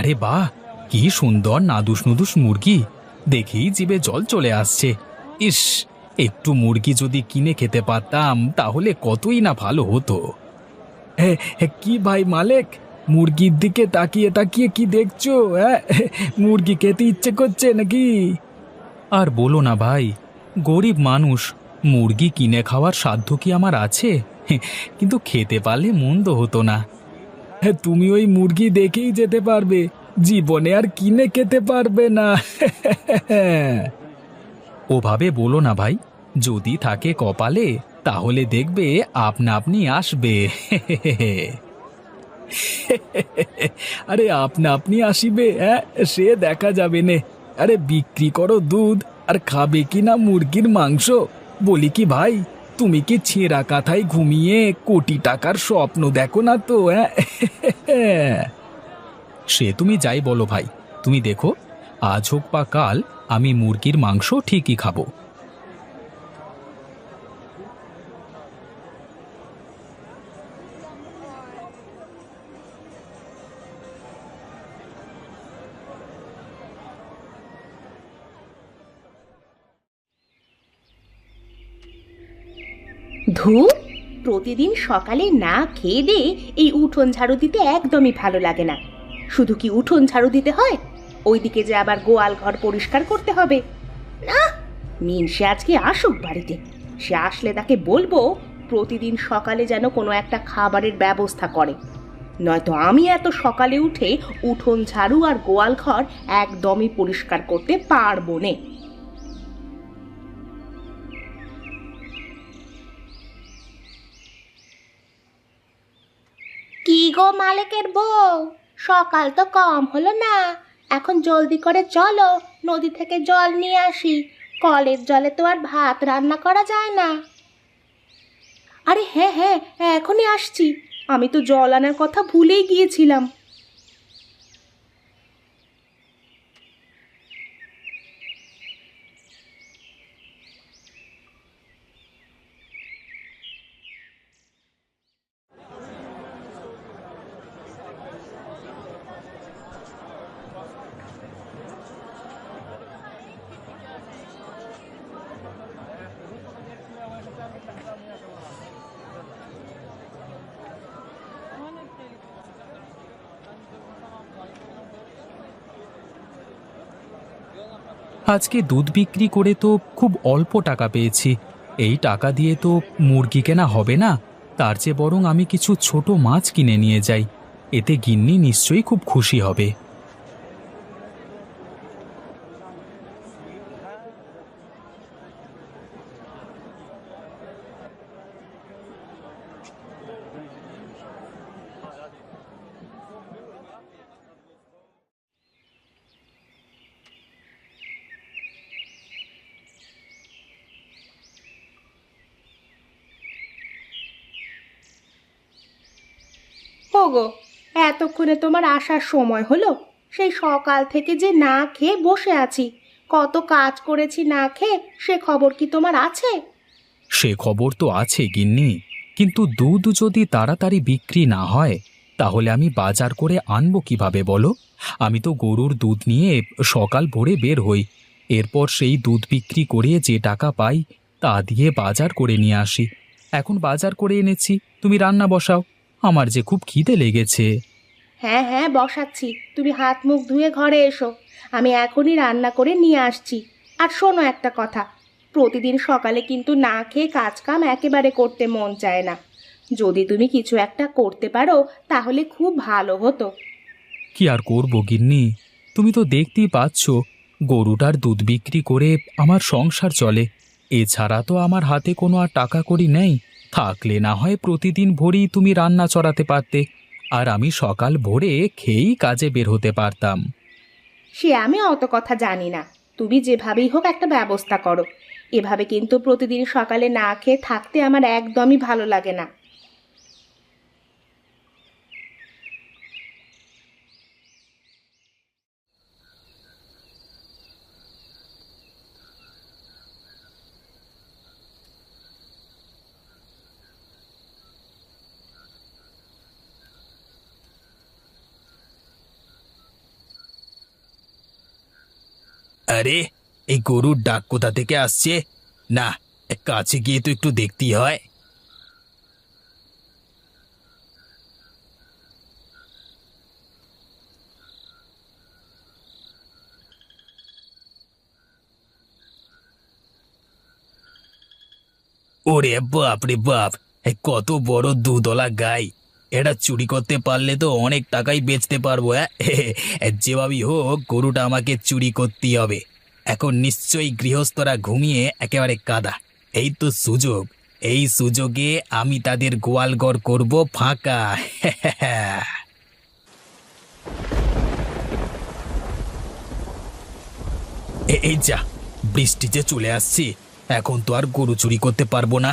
আরে বাহ, কি সুন্দর নাদুস নুদুস মুরগি! দেখেই জিভে জল চলে আসছে। ইস, একটু মুরগি যদি কিনে খেতে পারতাম তাহলে কতই না ভালো হতো। কি ভাই মালিক, মুরগির দিকে তাকিয়ে তাকিয়ে কি দেখছো? মুরগি খেতে ইচ্ছে করছে নাকি? আর বলো না ভাই, গরিব মানুষ, মুরগি কিনে খাওয়ার সাধ্য কি আমার আছে? কিন্তু খেতে পারলে মন্দ হতো না। তুমি ওই মুরগি দেখেই যেতে পারবে, জীবনে আর কিনে খেতে পারবে না। ওভাবে বলো না ভাই, যদি থাকে কপালে তাহলে দেখবে আপনা আপনি আসবে। আরে আপনা আপনি আসিবে, সে দেখা যাবে নে। আরে বিক্রি করো দুধ, আর খাবে কি না মুরগির মাংস? বলি কি ভাই, তুমি কি ছেঁড়া কাঁথায় ঘুমিয়ে কোটি টাকার স্বপ্ন দেখো না তো? সে তুমি যাই বলো ভাই, তুমি দেখো, আজ হোক বা কাল আমি মুরগির মাংস ঠিকই খাবো। ধুর, প্রতিদিন সকালে না খেয়ে দিয়ে এই উঠোন ঝাড়ু দিতে একদমই ভালো লাগে না। শুধু কি উঠোন ঝাড়ু দিতে হয়, ওইদিকে যে আবার গোয়াল ঘর পরিষ্কার করতে হবে? না, মিনসে আজকে আসুক বাড়িতে, সে আসলে তাকে বলবো প্রতিদিন সকালে যেন কোনো একটা খাবারের ব্যবস্থা করে, নয়তো আমি এত সকালে উঠে উঠোন ঝাড়ু আর গোয়াল ঘর একদমই পরিষ্কার করতে পারবো না। কি গো মালিকের বউ, সকাল তো কম হলো না? এখন জলদি করে চলো, নদী থেকে জল নিয়ে আসি। কলের জলে তো আর ভাত রান্না করা যায় না। আরে হ্যাঁ হ্যাঁ, এখনই আসছি। আমি তো জল আনার কথা ভুলেই গিয়েছিলাম। আজকে দুধ বিক্রি করে তো খুব অল্প টাকা পেয়েছি। এই টাকা দিয়ে তো মুরগি কেনা হবে না। তার চেয়ে বরং আমি কিছু ছোট মাছ কিনে নিয়ে যাই, এতে গিন্নি নিশ্চয়ই খুব খুশি হবে। ওগো, এতক্ষণে তোমার আসার সময় হলো? সেই সকাল থেকে যে না খেয়ে বসে আছি, কত কাজ করেছি না খেয়ে, সে খবর কি তোমার আছে? সে খবর তো আছে গিন্নি, কিন্তু দুধ যদি তাড়াতাড়ি বিক্রি না হয় তাহলে আমি বাজার করে আনবো কিভাবে বলো? আমি তো গরুর দুধ নিয়ে সকাল ভোরে বের হই, এরপর সেই দুধ বিক্রি করে যে টাকা পাই তা দিয়ে বাজার করে নিয়ে আসি। এখন বাজার করে এনেছি, তুমি রান্না বসাও, আমার যে খুব খিদে লেগেছে। হ্যাঁ হ্যাঁ, বসাচ্ছি, তুমি হাত মুখ ধুয়ে ঘরে এসো, আমি এখনই রান্না করে নিয়ে আসছি। আর শোনো একটা কথা, প্রতিদিন সকালে কিন্তু না খেয়ে কাজ কাম একেবারে করতে মন চায় না। যদি তুমি কিছু একটা করতে পারো তাহলে খুব ভালো হতো। কি আর করবো গিন্নি, তুমি তো দেখতেই পাচ্ছ, গরুটার দুধ বিক্রি করে আমার সংসার চলে। এছাড়া তো আমার হাতে কোনো আর টাকা কড়ি নেই। থাকলে না হয় প্রতিদিন ভোরেই তুমি রান্না চড়াতে পারতে, আর আমি সকাল ভোরে খেয়েই কাজে বের হতে পারতাম। সে আমি অত কথা জানি না, তুমি যেভাবেই হোক একটা ব্যবস্থা করো। এভাবে কিন্তু প্রতিদিন সকালে না খেয়ে থাকতে আমার একদমই ভালো লাগে না। আরে, এই গরুর ডাক কোথা থেকে আসছে? না, কাছে গিয়ে তো একটু দেখতেই হয়। ওরে বাপ রে বাপ, কত বড় দুধওয়ালা গাই! এটা চুরি করতে পারলে তো অনেক টাকাই বেচতে পারবো। হ্যাঁ, যেভাবেই হোক গরুটা আমাকে চুরি করতেই হবে। এখন নিশ্চয়ই গৃহস্থরা ঘুমিয়ে একেবারে কাদা। এই তো সুযোগ, এই সুযোগে আমি তাদের গোয়ালঘর করব ফাঁকা। এই যা, বৃষ্টি যে চলে আসছে, এখন তো আর গরু চুরি করতে পারবো না।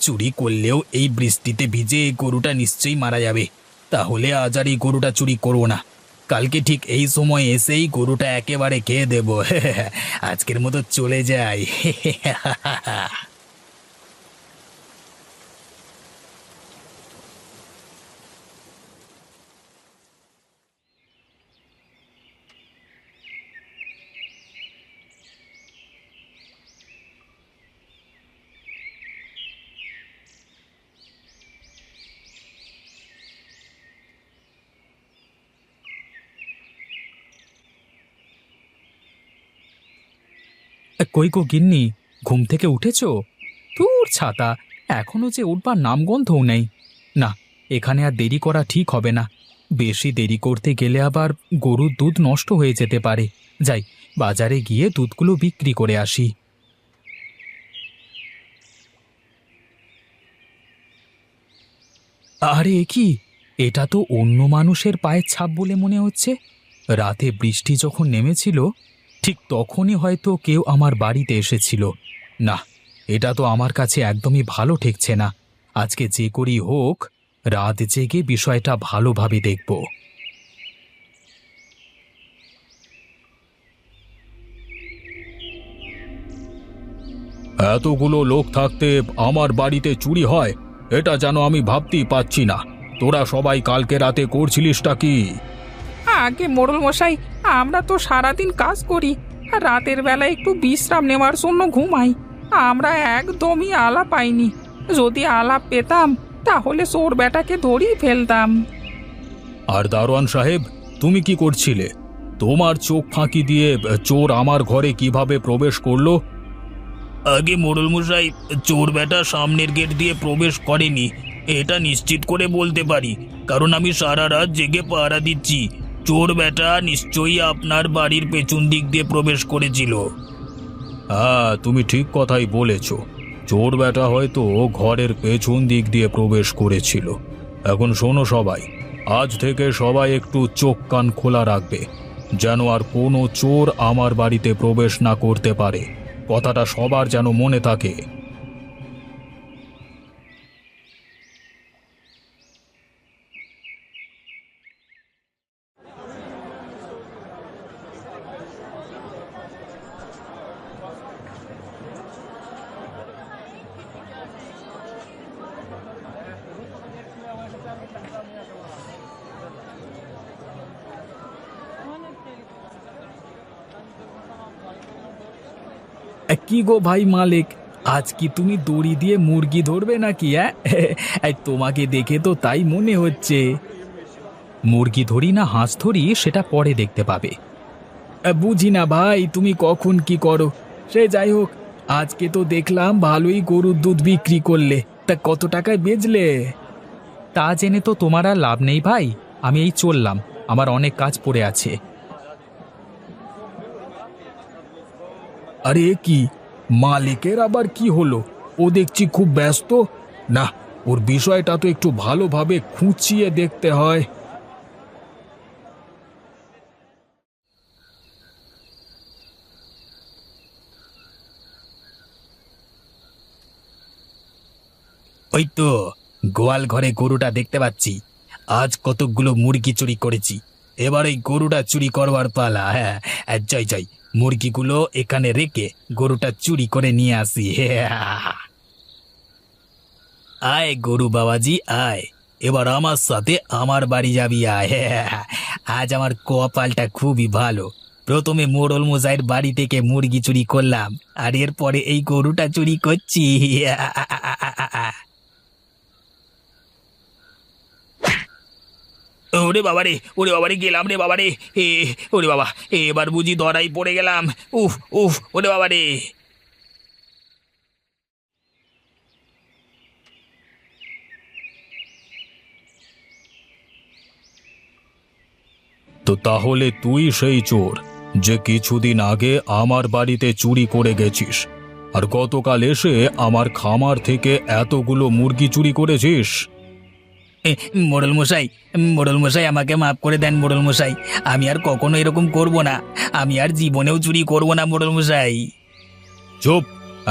চুরি করলেও এই বৃষ্টিতে ভিজে এই গরুটা নিশ্চয়ই মারা যাবে। তাহলে আজ আর এই গরুটা চুরি করবো না। কালকে ঠিক এই সময় এসেই গরুটা একেবারে খেয়ে দেব। আজকের মতো চলে যাই। কই গো গিন্নি, ঘুম থেকে উঠেছো? তোর ছাতা, এখনো যে উঠবার নামগন্ধও নেই। না, এখানে আর দেরি করা ঠিক হবে না। বেশি দেরি করতে গেলে আবার গরুর দুধ নষ্ট হয়ে যেতে পারে। যাই, বাজারে গিয়ে দুধগুলো বিক্রি করে আসি। আরে এ কি, এটা তো অন্য মানুষের পায়ের ছাপ বলে মনে হচ্ছে। রাতে বৃষ্টি যখন নেমেছিল ঠিক তখনই হয়তো কেউ আমার বাড়িতে এসেছিল। না, এটা তো আমার কাছে একদমই ভালো ঠেকছে না। আজকে যে করি হোক, রাত জেগে বিষয়টা ভালোভাবে দেখব। এতগুলো লোক থাকতে আমার বাড়িতে চুরি হয়, এটা যেন আমি ভাবতেই পাচ্ছি না। তোরা সবাই কালকে রাতে করছিলিসটা কি? আগে মোড়ল মশাই, আমরা তো সারাদিন কাজ করি আর রাতের বেলা একটু বিশ্রাম নেওয়ার জন্য ঘুমাই। আমরা একদমই আলা পাইনি। যদি আলাপ পেতাম তাহলে চোর বেটাকে ধরেই ফেলতাম। আর দারোয়ান সাহেব, তুমি কি করছিলে? তোমার চোখ ফাঁকি দিয়ে চোর আমার ঘরে কিভাবে প্রবেশ করলো? আগে মোড়ল মশাই, চোর বেটা সামনের গেট দিয়ে প্রবেশ করেনি, এটা নিশ্চিত করে বলতে পারি, কারণ আমি সারা রাত জেগে পাহারা দিচ্ছি। চোর বেটা নিশ্চয়ই আপনার বাড়ির পেছন দিক দিয়ে প্রবেশ করেছিল। হ্যাঁ, তুমি ঠিক কথাই বলেছ। চোর বেটা হয়তো ঘরের পেছন দিক দিয়ে প্রবেশ করেছিল। এখন শোনো সবাই, আজ থেকে সবাই একটু চোখ কান খোলা রাখবে, যেন আর কোনো চোর আমার বাড়িতে প্রবেশ না করতে পারে। কথাটা সবার যেন মনে থাকে। কি গো ভাই মালিক, আজ কি তুমি দড়ি দিয়ে মুরগি ধরবে নাকি? তোমাকে দেখে তো তাই মনে হচ্ছে। মুরগি ধরি না হাঁস ধরি সেটা পরে দেখতে পাবে। বুঝি না ভাই, তুমি কখন কি করো। সে যাই হোক, আজকে তো দেখলাম ভালোই গরুর দুধ বিক্রি করলে। তা কত টাকায় বেচলে? তা জেনে তো তোমার আর লাভ নেই ভাই, আমি এই চললাম, আমার অনেক কাজ পড়ে আছে। আরে কি, মালিকের আবার কি হলো? ও দেখছি খুব ব্যস্ত। না, ওর বিষয়টা তো একটু ভালোভাবে খুঁচিয়ে দেখতে হয়। ওই তো গোয়াল ঘরে গরুটা দেখতে পাচ্ছি। আজ কতগুলো মুরগি চুরি করেছি, এবার এই গরুটা চুরি করবার পালা। হ্যাঁ, জয় জয়, মুরগিগুলো এখানে রেখে গরুটা চুরি করে নিয়ে আসি। আয় গরু বাবাজি আয়, এবার আমার সাথে আমার বাড়ি যাবি আয়। আজ আমার কপালটা খুবই ভালো, প্রথমে মোড়ল মশাইয়ের বাড়ি থেকে মুরগি চুরি করলাম, আর এরপরে এই গরুটা চুরি করছি। ওরে বাবারে গেলাম রে বাবারে। ওরে বাবা, এবার বুঝি ধরাই পড়ে গেলাম। উফ উফ, ওরে বাবারে। তো তাহলে তুই সেই চোর যে কিছুদিন আগে আমার বাড়িতে চুরি করে গেছিস, আর গতকাল এসে আমার খামার থেকে এতগুলো মুরগি চুরি করেছিস? মোড়ল মশাই, মোড়ল মশাই, আমাকে মাফ করে দেন মোড়ল মশাই। আমি আর কখনো এরকম করব না। আমি আর জীবনেও চুরি করব না মোড়ল মশাই। চুপ,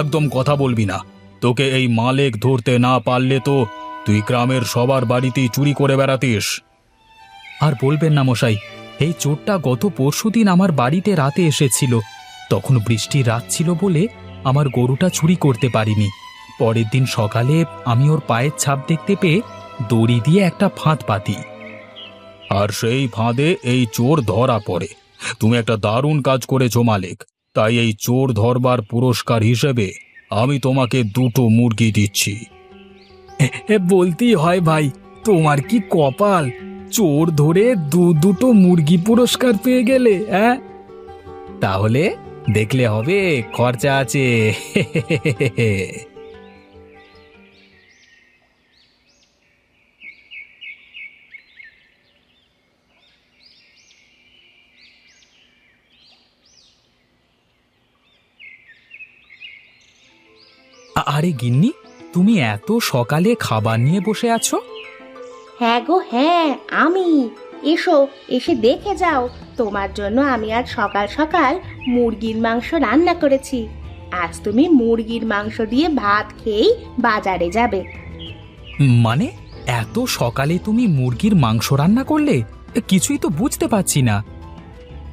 একদম কথা বলবি না। তোকে এই মালেক ধরতে না পারলে তো তুই গ্রামের সবার বাড়িতেই চুরি করে বেড়াতিস। আর বলবেন না মশাই, এই চোরটা গত পরশুদিন আমার বাড়িতে রাতে এসেছিল। তখন বৃষ্টির রাত ছিল বলে আমার গরুটা চুরি করতে পারিনি। পরের দিন সকালে আমি ওর পায়ের ছাপ দেখতে পেয়ে দড়ি দিয়ে একটা ফাঁদ পাতি, আর সেই ফাঁদে এই চোর ধরা পড়ে। তুমি একটা দারুণ কাজ করেছো মালিক, তাই এই চোর ধরবার পুরস্কার হিসেবে আমি তোমাকে 2টো মুরগি দিচ্ছি। বলতেই হয় ভাই, তোমার কি কপাল, চোর ধরে দুটো মুরগি পুরস্কার পেয়ে গেলে। হ্যাঁ, তাহলে দেখলে হবে, খরচা আছে। আরে গিন্নি, তুমি এত সকালে খাবার নিয়ে বসে আছো? হ্যাঁ গো হ্যাঁ, আমি। এসো, এসে দেখে যাও, তোমার জন্য আমি আজ সকাল সকাল মুরগির মাংস রান্না করেছি। আজ তুমি মুরগির মাংস দিয়ে ভাত খেয়েই বাজারে যাবে। মানে এত সকালে তুমি মুরগির মাংস রান্না করলে? কিছুই তো বুঝতে পারছি না।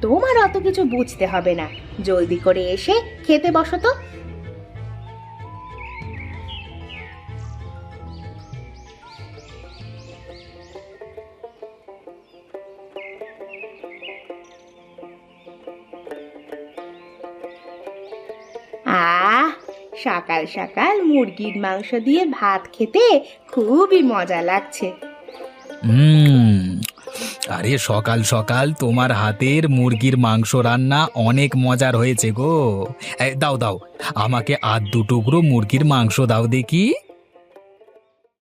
তোমার অত কিছু বুঝতে হবে না, জলদি করে এসে খেতে বসো তো। আহ, সকাল সকাল মুরগির মাংস দিয়ে ভাত খেতে খুবই মজা লাগছে। হুম, আরে সকাল সকাল তোমার হাতের মুরগির মাংস রান্না অনেক মজার হয়েছে গো। দাও দাও, আমাকে আর 2 টুকরো মুরগির মাংস দাও দেখি।